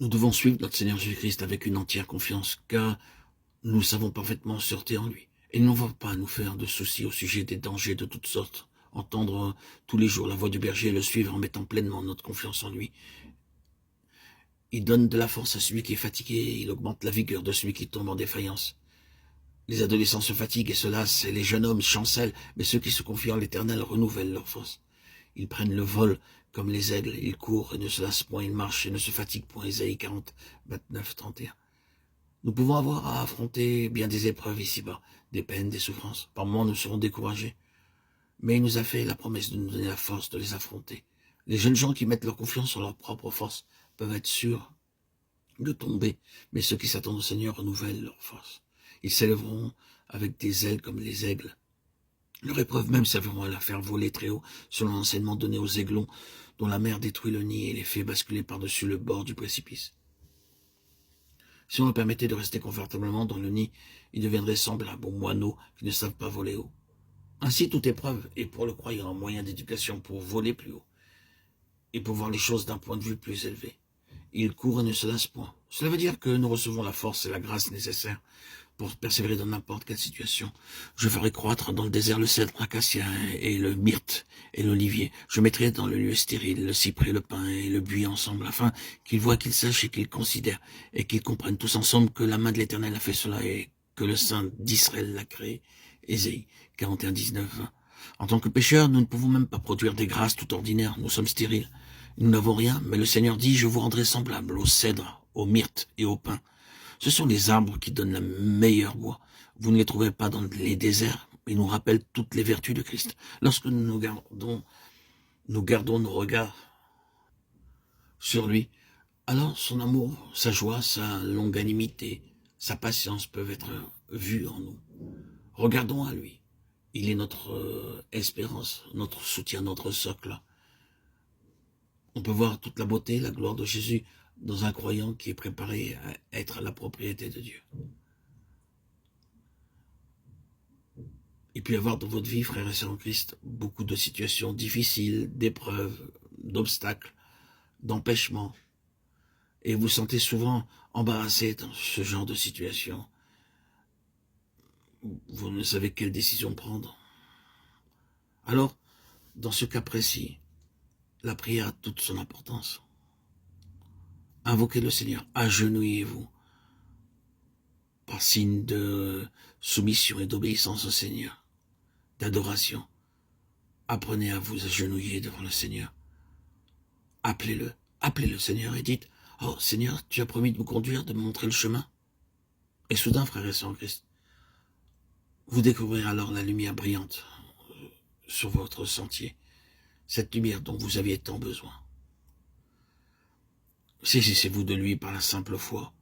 Nous devons suivre notre Seigneur Jésus-Christ avec une entière confiance, car nous savons parfaitement sûreté en lui. Et il ne va pas nous faire de soucis au sujet des dangers de toutes sortes. Entendre tous les jours la voix du berger et le suivre en mettant pleinement notre confiance en lui. Il donne de la force à celui qui est fatigué, et il augmente la vigueur de celui qui tombe en défaillance. Les adolescents se fatiguent et se lassent, et les jeunes hommes chancellent, mais ceux qui se confient en l'Éternel renouvellent leur force. Ils prennent le vol comme les aigles, ils courent et ne se lassent point, ils marchent et ne se fatiguent point. Ésaïe 40, 29, 31. Nous pouvons avoir à affronter bien des épreuves ici-bas, des peines, des souffrances. Par moments, nous serons découragés. Mais il nous a fait la promesse de nous donner la force de les affronter. Les jeunes gens qui mettent leur confiance en leur propre force peuvent être sûrs de tomber, mais ceux qui s'attendent au Seigneur renouvellent leur force. Ils s'élèveront avec des ailes comme les aigles. Leur épreuve même serviront à la faire voler très haut, selon l'enseignement donné aux aiglons, dont la mer détruit le nid et les fait basculer par-dessus le bord du précipice. Si on leur permettait de rester confortablement dans le nid, ils deviendraient semblables aux moineaux qui ne savent pas voler haut. Ainsi, toute épreuve est pour le croyant un moyen d'éducation pour voler plus haut et pour voir les choses d'un point de vue plus élevé. Il court et ne se lasse point. Cela veut dire que nous recevons la force et la grâce nécessaires pour persévérer dans n'importe quelle situation. Je ferai croître dans le désert le cèdre, l'acacia et le myrte et l'olivier. Je mettrai dans le lieu stérile le cyprès, le pin et le buis ensemble, afin qu'ils voient, qu'ils sachent et qu'ils considèrent, et qu'ils comprennent tous ensemble que la main de l'Éternel a fait cela et que le Saint d'Israël l'a créé. Ésaïe 41, 19, 20. En tant que pécheurs, nous ne pouvons même pas produire des grâces tout ordinaires. Nous sommes stériles. Nous n'avons rien, mais le Seigneur dit, je vous rendrai semblable au cèdre, au myrte et au pin. Ce sont les arbres qui donnent la meilleure bois. Vous ne les trouvez pas dans les déserts. Ils nous rappellent toutes les vertus de Christ. Lorsque nous gardons nos regards sur lui, alors son amour, sa joie, sa longanimité, sa patience peuvent être vus en nous. Regardons à lui. Il est notre espérance, notre soutien, notre socle. On peut voir toute la beauté, la gloire de Jésus dans un croyant qui est préparé à être la propriété de Dieu. Il peut y avoir dans votre vie, frères et sœurs en Christ, beaucoup de situations difficiles, d'épreuves, d'obstacles, d'empêchements. Et vous vous sentez souvent embarrassé dans ce genre de situation. Vous ne savez quelle décision prendre. Alors, dans ce cas précis, la prière a toute son importance. Invoquez le Seigneur, agenouillez-vous, par signe de soumission et d'obéissance au Seigneur, d'adoration. Apprenez à vous agenouiller devant le Seigneur. Appelez le Seigneur et dites, oh Seigneur, tu as promis de me conduire, de me montrer le chemin. Et soudain, frères et sœurs en Christ, vous découvrirez alors la lumière brillante sur votre sentier, cette lumière dont vous aviez tant besoin. Saisissez-vous de lui par la simple foi